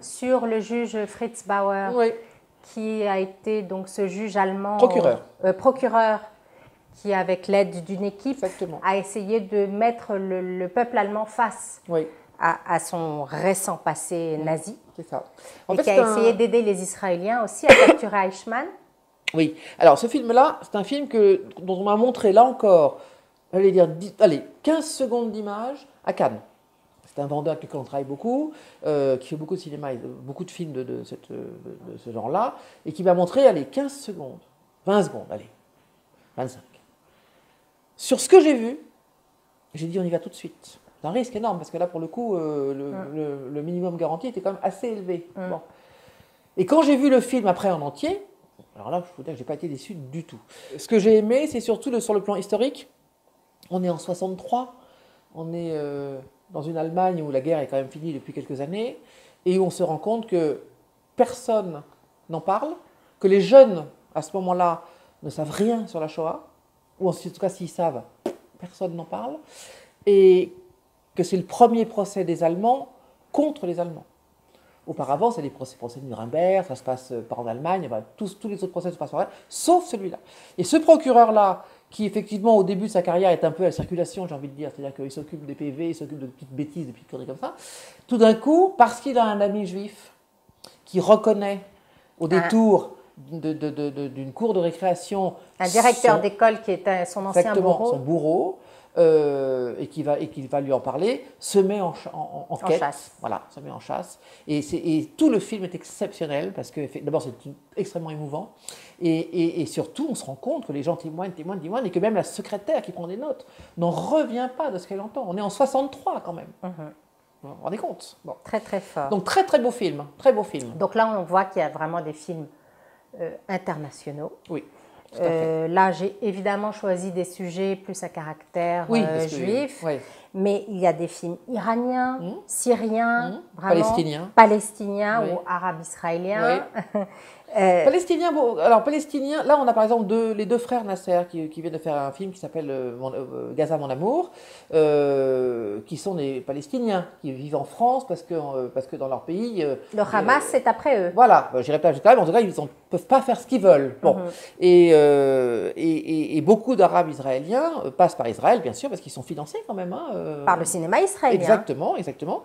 sur le juge Fritz Bauer, qui a été donc ce juge allemand, procureur, qui avec l'aide d'une équipe a essayé de mettre le peuple allemand face à son récent passé nazi, c'est ça. Et qui a essayé d'aider les Israéliens aussi à capturer Eichmann. Oui, alors ce film-là, c'est un film dont on m'a montré, là encore, 15 secondes d'image à Cannes. C'est un vendeur avec lequel on travaille beaucoup, qui fait beaucoup de cinéma et beaucoup de films de ce genre-là, et qui m'a montré, 15 secondes, 20 secondes, 25. Sur ce que j'ai vu, j'ai dit on y va tout de suite. C'est un risque énorme, parce que là, pour le coup, le minimum garanti était quand même assez élevé. Bon. Et quand j'ai vu le film après en entier, alors là, je peux dire que je n'ai pas été déçu du tout. Ce que j'ai aimé, c'est surtout sur le plan historique. On est en 63, on est dans une Allemagne où la guerre est quand même finie depuis quelques années, et où on se rend compte que personne n'en parle, que les jeunes, à ce moment-là, ne savent rien sur la Shoah, ou en tout cas s'ils savent, personne n'en parle, et que c'est le premier procès des Allemands contre les Allemands. Auparavant, c'est les procès de Nuremberg, ça se passe pas en Allemagne, tous les autres procès se passent en Allemagne, sauf celui-là. Et ce procureur-là, qui effectivement au début de sa carrière est un peu à la circulation, j'ai envie de dire, c'est-à-dire qu'il s'occupe des PV, il s'occupe de petites bêtises, de petites conneries comme ça, tout d'un coup, parce qu'il a un ami juif qui reconnaît au détour d'une cour de récréation un directeur d'école qui est son ancien bourreau, son bourreau, et qui va lui en parler, se met en quête. Chasse. Voilà, se met en chasse. Et tout le film est exceptionnel, parce que d'abord c'est extrêmement émouvant, et surtout on se rend compte que les gens témoignent, et que même la secrétaire qui prend des notes n'en revient pas de ce qu'elle entend. On est en 63 quand même. Vous vous rendez compte? Bon. Très très fort. Donc très très beau film, très beau film. Donc là on voit qu'il y a vraiment des films internationaux. Oui. tout à fait. Là, j'ai évidemment choisi des sujets plus à caractère Oui, parce que- juif, ouais. mais il y a des films iraniens, syriens, vraiment, Palestiniens. ou Oui. arabes-israéliens. Palestiniens, bon, alors palestiniens, là on a par exemple les deux frères Nasser qui viennent de faire un film qui s'appelle Gaza mon amour, qui sont des Palestiniens qui vivent en France parce que dans leur pays. Le Hamas, c'est après eux. Voilà, j'irai pas jusqu'à là, mais en tout cas ils ne peuvent pas faire ce qu'ils veulent. Bon. Et beaucoup d'Arabes israéliens passent par Israël, bien sûr, parce qu'ils sont financés quand même. Par le cinéma israélien. Exactement, exactement.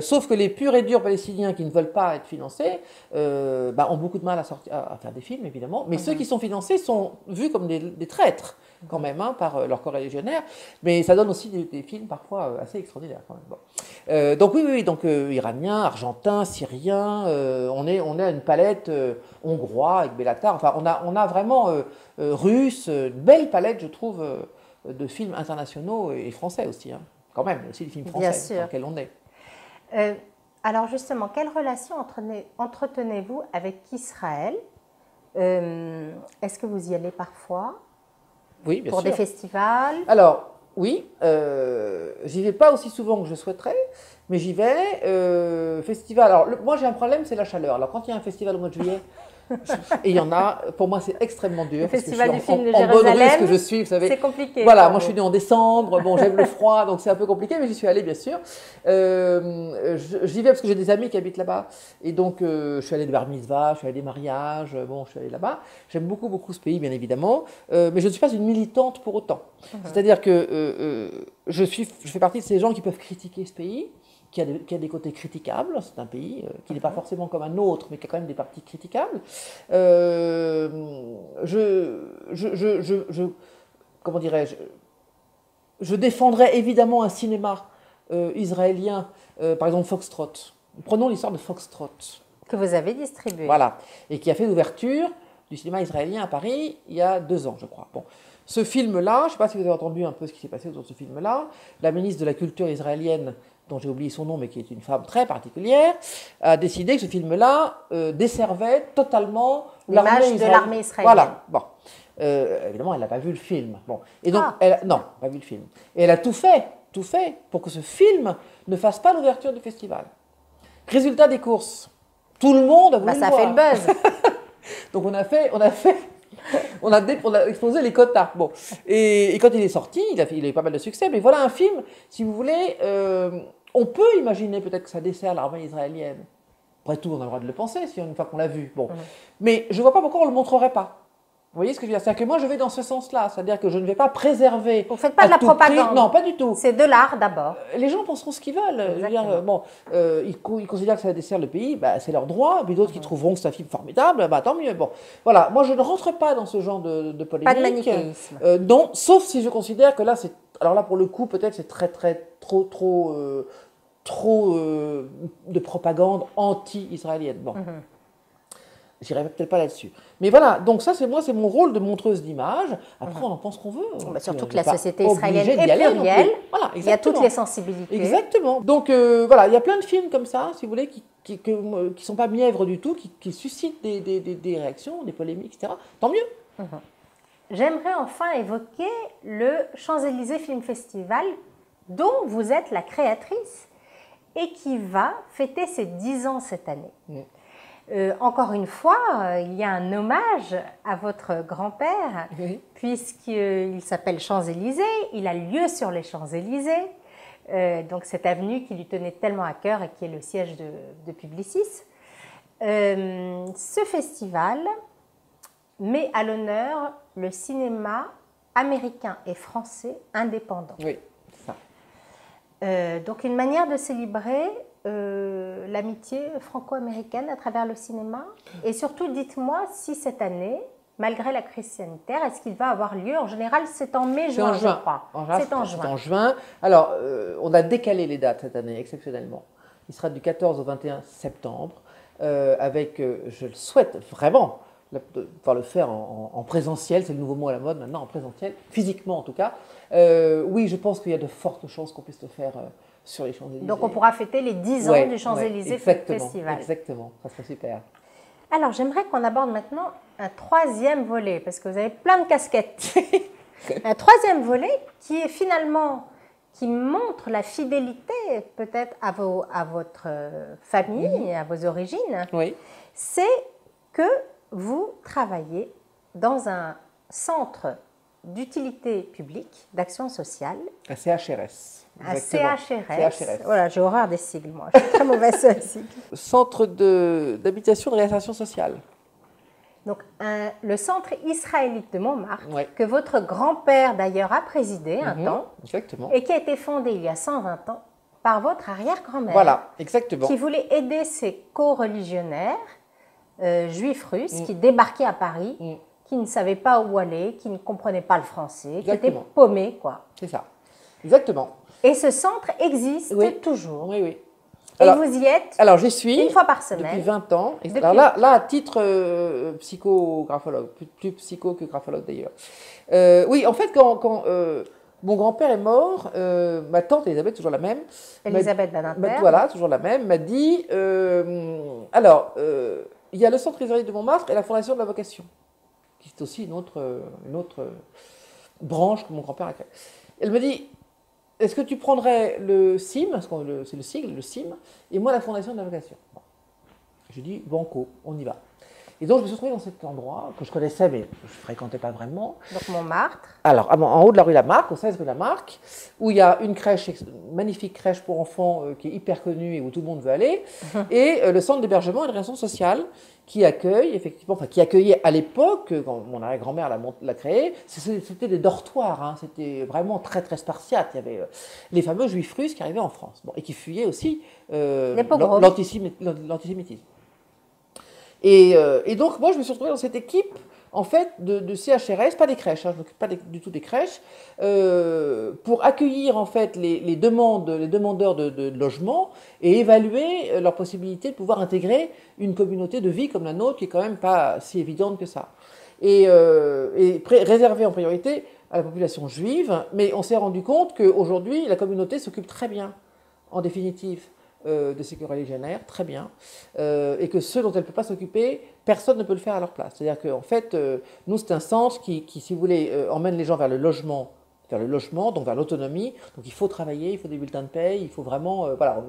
Sauf que les purs et durs palestiniens qui ne veulent pas être financés ont beaucoup de mal à faire des films, évidemment. Mais ceux qui sont financés sont vus comme des traîtres, quand même, par leurs corréligionnaires. Mais ça donne aussi des films parfois assez extraordinaires, quand même. Bon. Donc oui, donc iraniens, argentins, syriens, on est à une palette hongrois avec Bellatar. Enfin, on a vraiment russe, une belle palette, je trouve, de films internationaux et français aussi, hein. Quand même, aussi des films français dans lesquels on est. Alors justement, quelle relation entretenez-vous avec Israël? Est-ce que vous y allez parfois? Oui, bien sûr. Pour des festivals? Alors, oui, j'y vais pas aussi souvent que je souhaiterais, mais j'y vais. Festival, alors moi j'ai un problème, c'est la chaleur. Alors quand il y a un festival au mois de juillet, et il y en a, pour moi c'est extrêmement dur. Le festival du film de en bonne Jérusalem, russe que je suis, vous savez. C'est compliqué. Voilà, moi je suis née en décembre, bon j'aime le froid, donc c'est un peu compliqué, mais j'y suis allée bien sûr. J'y vais parce que j'ai des amis qui habitent là-bas, et donc je suis allée de bar mitzvah, je suis allée des mariages, bon je suis allée là-bas. J'aime beaucoup ce pays bien évidemment, mais je ne suis pas une militante pour autant. C'est-à-dire que je fais partie de ces gens qui peuvent critiquer ce pays, qui a des côtés critiquables. C'est un pays qui n'est pas forcément comme un autre, mais qui a quand même des parties critiquables. Comment dirais-je, je défendrais évidemment un cinéma israélien, par exemple Foxtrot. Prenons l'histoire de Foxtrot. Que vous avez distribué. Voilà, et qui a fait l'ouverture du cinéma israélien à Paris il y a 2 ans, je crois. Bon. Ce film-là, je ne sais pas si vous avez entendu un peu ce qui s'est passé autour de ce film-là, la ministre de la Culture israélienne, dont j'ai oublié son nom, mais qui est une femme très particulière, a décidé que ce film-là desservait totalement l'image de l'armée israélienne. Voilà, bon. Évidemment, elle n'a pas vu le film. Bon. Et donc, non, pas vu le film. Et elle a tout fait pour que ce film ne fasse pas l'ouverture du festival. Résultat des courses, tout le monde a voulu le voir. Ça fait le buzz. Donc on a exposé les quotas. Bon. Et quand il est sorti, il a eu pas mal de succès. Mais voilà un film, si vous voulez, on peut imaginer peut-être que ça dessert l'armée israélienne. Après tout, on a le droit de le penser, une fois qu'on l'a vu. Bon. Mais je ne vois pas pourquoi on ne le montrerait pas. Vous voyez ce que je veux dire? C'est-à-dire que moi, je vais dans ce sens-là. C'est-à-dire que je ne vais pas préserver. Vous ne faites pas de la propagande. Prix. Non, pas du tout. C'est de l'art d'abord. Les gens penseront ce qu'ils veulent. Ils considèrent que ça dessert le pays, c'est leur droit. Puis d'autres qui trouveront que c'est un film formidable, tant mieux. Bon, voilà. Moi, je ne rentre pas dans ce genre de polémique. Pas de manichéisme. Non, sauf si je considère que là, alors là, pour le coup, peut-être c'est trop de propagande anti-israélienne. Bon. J'irai peut-être pas là-dessus. Mais voilà, donc ça, c'est mon rôle de montreuse d'image. Après, on en pense qu'on veut. Surtout que la société israélienne est plurielle. Voilà, il y a toutes les sensibilités. Exactement. Donc voilà, il y a plein de films comme ça, si vous voulez, qui sont pas mièvres du tout, qui suscitent des réactions, des polémiques, etc. Tant mieux. J'aimerais enfin évoquer le Champs-Élysées Film Festival, dont vous êtes la créatrice et qui va fêter ses 10 ans cette année. Encore une fois, il y a un hommage à votre grand-père, puisqu'il s'appelle Champs-Élysées, il a lieu sur les Champs-Élysées, donc cette avenue qui lui tenait tellement à cœur et qui est le siège de Publicis. Ce festival met à l'honneur le cinéma américain et français indépendant. Oui, c'est ça. Donc une manière de célébrer l'amitié franco-américaine à travers le cinéma. Et surtout, dites-moi si cette année, malgré la crise sanitaire, est-ce qu'il va avoir lieu? En général, c'est en mai-juin, je crois. C'est en juin. Alors, on a décalé les dates cette année, exceptionnellement. Il sera du 14 au 21 septembre, avec, je le souhaite vraiment, de pouvoir le faire en présentiel, c'est le nouveau mot à la mode maintenant, en présentiel, physiquement en tout cas. Oui, je pense qu'il y a de fortes chances qu'on puisse le faire sur les Champs-Élysées. Donc on pourra fêter les 10 ans du Champs-Élysées Festival. Exactement, ça serait super. Alors, j'aimerais qu'on aborde maintenant un troisième volet, parce que vous avez plein de casquettes. Un troisième volet qui est finalement, qui montre la fidélité peut-être à votre famille, à vos origines. Oui. C'est que vous travaillez dans un centre d'utilité publique, d'action sociale. Un CHRS. Un Exactement. CHRS. Voilà, j'ai horreur des sigles, moi. Je suis très mauvaise sur les sigles. Centre d'habitation de réinsertion sociale. Donc, le centre israélite de Montmartre, Ouais. que votre grand-père d'ailleurs a présidé un temps, Exactement. et qui a été fondé il y a 120 ans par votre arrière-grand-mère. Voilà, exactement. Qui voulait aider ses co-religionnaires juifs russes qui débarquaient à Paris, qui ne savaient pas où aller, qui ne comprenaient pas le français, qui étaient Exactement. paumés, quoi. C'est ça. Exactement. Et ce centre existe Oui. toujours. Oui, oui. Et vous y êtes Alors, j'y suis une fois par semaine. depuis 20 ans. Depuis- Alors là, à titre psychographologue, plus psycho que graphologue d'ailleurs. Oui, en fait, quand mon grand-père est mort, ma tante Elisabeth, toujours la même. Elisabeth Badinter. Voilà, toujours la même, m'a dit il y a le centre israélite de Montmartre et la fondation de la vocation, qui est aussi une autre branche que mon grand-père a créée. Elle me dit est-ce que tu prendrais le CIM, c'est le sigle, le CIM, et moi la fondation de la vocation? Bon. J'ai dit banco, on y va. Et donc je me suis retrouvé dans cet endroit que je connaissais, mais je ne fréquentais pas vraiment. Donc Montmartre. Alors, en haut de la rue Lamarck, au 16 rue Lamarck, où il y a une crèche, une magnifique crèche pour enfants qui est hyper connue et où tout le monde veut aller, et le centre d'hébergement et de réinsertion sociale qui accueille, effectivement, enfin qui accueillait à l'époque, quand mon arrière-grand-mère l'a créé, c'était des dortoirs, hein, c'était vraiment très très spartiate. Il y avait les fameux juifs russes qui arrivaient en France, bon, et qui fuyaient aussi l'antisémitisme. Et donc, moi, je me suis retrouvée dans cette équipe, en fait, de CHRS, pas des crèches, hein, je ne m'occupe pas du tout des crèches, pour accueillir, en fait, les demandeurs de logement et évaluer leur possibilité de pouvoir intégrer une communauté de vie comme la nôtre, qui est quand même pas si évidente que ça. Et réservée en priorité à la population juive, mais on s'est rendu compte qu'aujourd'hui, la communauté s'occupe très bien, en définitive, de ces religionnaires, très bien, et que ceux dont elle ne peut pas s'occuper, personne ne peut le faire à leur place. C'est-à-dire qu'en fait, nous, c'est un centre qui, si vous voulez, emmène les gens vers le logement, donc vers l'autonomie. Donc il faut travailler, il faut des bulletins de paye, il faut vraiment, voilà,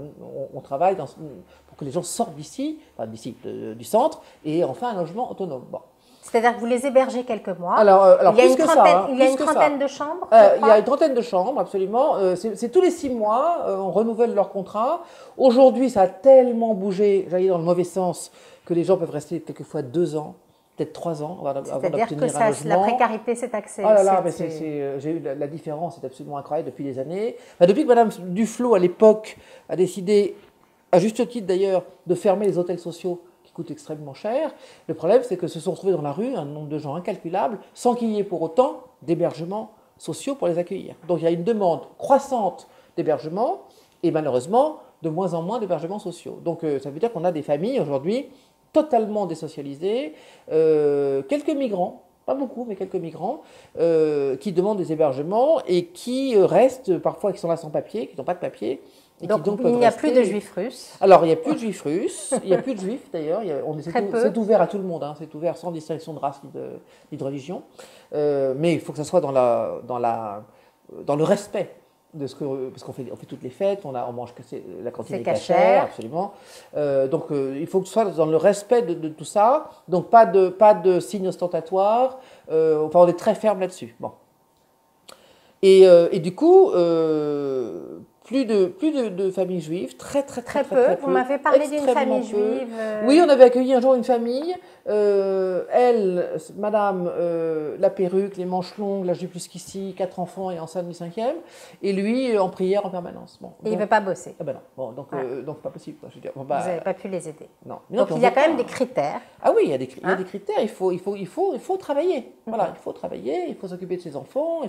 on travaille pour que les gens sortent d'ici, enfin du centre, et enfin un logement autonome. Bon. C'est-à-dire que vous les hébergez quelques mois. Alors il y a plus que ça. Il y a une trentaine de chambres. Il y a une trentaine de chambres, absolument. C'est tous les 6 mois, on renouvelle leur contrat. Aujourd'hui, ça a tellement bougé, j'allais dire dans le mauvais sens, que les gens peuvent rester quelquefois 2 ans, peut-être 3 ans avant d'obtenir un logement. La précarité s'est accélérée. Oh là là, mais j'ai eu la différence, c'est absolument incroyable depuis des années. Enfin, depuis que Mme Duflot, à l'époque, a décidé, à juste titre d'ailleurs, de fermer les hôtels sociaux, coûte extrêmement cher. Le problème, c'est que se sont retrouvés dans la rue un nombre de gens incalculable, sans qu'il y ait pour autant d'hébergements sociaux pour les accueillir. Donc il y a une demande croissante d'hébergement et malheureusement de moins en moins d'hébergements sociaux. Donc ça veut dire qu'on a des familles aujourd'hui totalement désocialisées, quelques migrants, pas beaucoup, mais quelques migrants, qui demandent des hébergements et qui restent parfois, qui sont là sans papier, qui n'ont pas de papier. Donc il n'y a plus de juifs russes. Alors il n'y a plus de juifs russes, il n'y a plus de juifs d'ailleurs, c'est ouvert à tout le monde, hein, c'est ouvert sans distinction de race ni de religion, mais il faut que ça soit dans le respect de ce que, parce qu'on fait toutes les fêtes, on mange la cantine est cachère, absolument. Donc il faut que ce soit dans le respect de tout ça, donc pas de signes ostentatoires, enfin on est très ferme là-dessus. Bon. Et du coup, plus de familles juives, très peu. Vous m'avez parlé d'une famille juive. Oui, on avait accueilli un jour une famille. Elle, madame, la perruque, les manches longues, l'âge du plus qu'ici, 4 enfants et enceinte du 5e. Et lui, en prière en permanence. Bon, et il ne veut pas bosser. Ah ben non, bon, donc pas possible. Quoi. Je veux dire, vous n'avez pas pu les aider. Non. Donc il y a quand même des critères. Ah oui, il y a des critères. Il faut travailler. Voilà, il faut travailler, il faut s'occuper de ses enfants.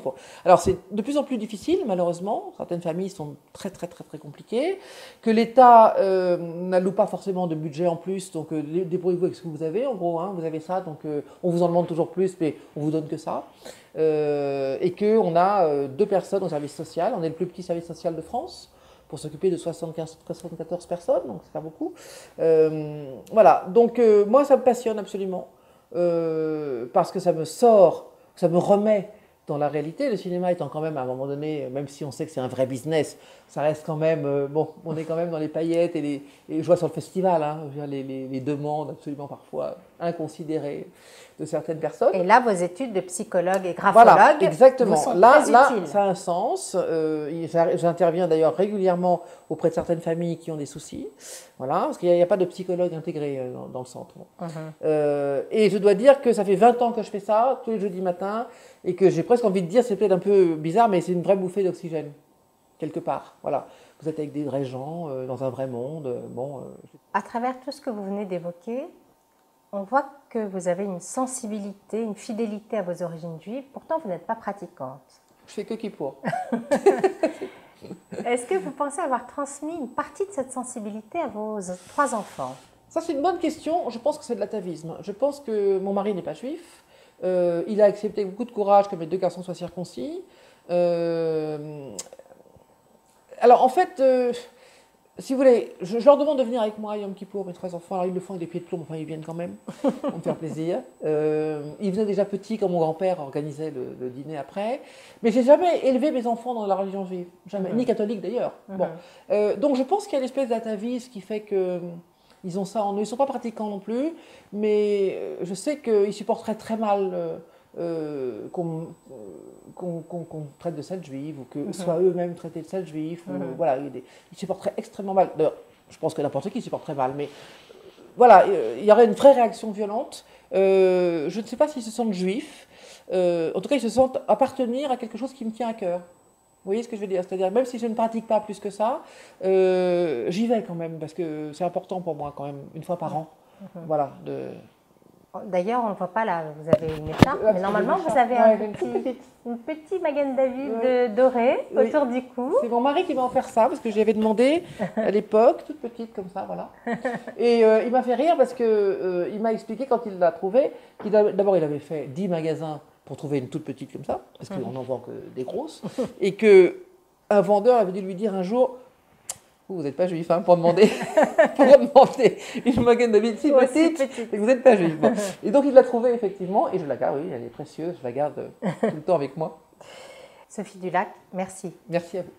Alors c'est de plus en plus difficile, malheureusement. Certaines familles sont très compliquées. Que l'État n'alloue pas forcément de budget en plus. Donc débrouillez-vous avec ce que vous avez, en gros. Hein, vous avez ça, donc on vous en demande toujours plus, mais on vous donne que ça. Et qu'on a 2 personnes au service social. On est le plus petit service social de France. pour s'occuper de 74 personnes, donc c'est pas beaucoup. Voilà, donc moi ça me passionne absolument, parce que ça me remet dans la réalité. Le cinéma étant quand même à un moment donné, même si on sait que c'est un vrai business, ça reste quand même, bon, on est quand même dans les paillettes et je vois sur le festival, hein, les demandes absolument parfois inconsidérées de certaines personnes. Et là, vos études de psychologue et graphologue, voilà, exactement. vous sont Là, très utiles. ça a un sens. J'interviens d'ailleurs régulièrement auprès de certaines familles qui ont des soucis. Voilà, parce qu'il n'y a pas de psychologue intégré dans le centre. Et je dois dire que ça fait 20 ans que je fais ça, tous les jeudis matins, et que j'ai presque envie de dire, c'est peut-être un peu bizarre, mais c'est une vraie bouffée d'oxygène, quelque part. Voilà. Vous êtes avec des vrais gens, dans un vrai monde. À travers tout ce que vous venez d'évoquer, on voit que vous avez une sensibilité, une fidélité à vos origines juives. Pourtant, vous n'êtes pas pratiquante. Je fais que Kippour. Est-ce que vous pensez avoir transmis une partie de cette sensibilité à vos 3 enfants? Ça, c'est une bonne question. Je pense que c'est de l'atavisme. Je pense que mon mari n'est pas juif. Il a accepté avec beaucoup de courage que mes 2 garçons soient circoncis. Alors, en fait, si vous voulez, je leur demande de venir avec moi à Yom Kippour, mes 3 enfants. Alors, ils le font avec des pieds de plomb, enfin, ils viennent quand même, pour me faire plaisir. Ils venaient déjà petits quand mon grand-père organisait le dîner après. Mais j'ai jamais élevé mes enfants dans la religion juive. Jamais, ni catholique d'ailleurs. Bon. Donc, je pense qu'il y a une espèce d'atavisme qui fait que ils ont ça en eux. Ils ne sont pas pratiquants non plus, mais je sais qu'ils supporteraient très mal qu'on traite de sale juive, ou que soient eux-mêmes traités de sale juif. Voilà, ils supporteraient extrêmement mal. D'ailleurs, je pense que n'importe qui supporterait mal, mais voilà, il y aurait une vraie réaction violente. Je ne sais pas s'ils se sentent juifs. En tout cas, ils se sentent appartenir à quelque chose qui me tient à cœur. Vous voyez ce que je veux dire? C'est-à-dire, même si je ne pratique pas plus que ça, j'y vais quand même, parce que c'est important pour moi, quand même, une fois par an. Voilà. D'ailleurs, on ne voit pas là, vous avez une écharpe, mais normalement, vous avez une petite Magen David dorée autour du cou. C'est mon mari qui m'a offert ça, parce que je lui avais demandé à l'époque, toute petite comme ça, voilà. Et il m'a fait rire, parce qu'il m'a expliqué, quand il l'a trouvé, d'abord, il avait fait 10 magasins pour trouver une toute petite comme ça, parce qu'on n'en vend que des grosses, et qu'un vendeur avait dû lui dire un jour: vous n'êtes pas juif, hein, pour demander une Magen David si petite, et vous n'êtes pas juif. Bon. Et donc il l'a trouvée effectivement, et je la garde, oui, elle est précieuse, je la garde tout le temps avec moi. Sophie Dulac, merci. Merci à vous.